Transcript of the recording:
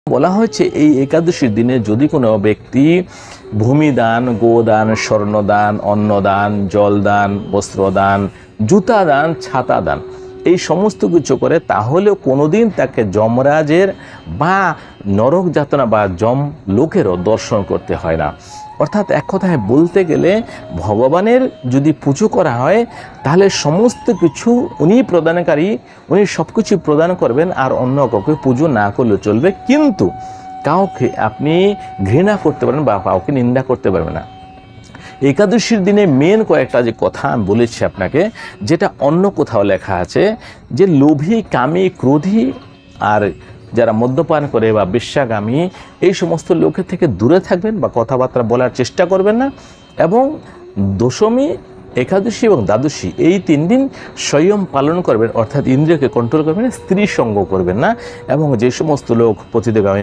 বলা হয়েছে এই একাদশীর দিনে যদি কোনো ব্যক্তি ভূমিদান, গোদান, স্বর্ণদান, অন্নদান, জলদান, বস্ত্রদান, জুতা দান, ছাতা দান এই সমস্ত কিছু করে, তাহলেও কোনোদিন তাকে যমরাজের বা নরক যাতনা বা যম লোকেরও দর্শন করতে হয় না। অর্থাৎ এক কথায় বলতে গেলে ভগবানের যদি পুজো করা হয় তাহলে সমস্ত কিছু উনি প্রদানকারী, উনি সব কিছু প্রদান করবেন, আর অন্য কাউকে পুজো না করলে চলবে। কিন্তু কাউকে আপনি ঘৃণা করতে পারেন বা কাউকে নিন্দা করতে পারবেন না। একাদশীর দিনে মেন কয়েকটা যে কথা আমি বলেছি আপনাকে, যেটা অন্য কোথাও লেখা আছে, যে লোভী, কামী, ক্রোধী আর যারা মদ্যপান করে বা বেশ্যাগামী এই সমস্ত লোকের থেকে দূরে থাকবেন বা কথাবার্তা বলার চেষ্টা করবেন না। এবং দশমী, একাদশী এবং দ্বাদশী এই 3 দিন সংযম পালন করবেন, অর্থাৎ ইন্দ্রিয়কে কন্ট্রোল করবেন, স্ত্রী সঙ্গ করবেন না। এবং যে সমস্ত লোক পতিতগামী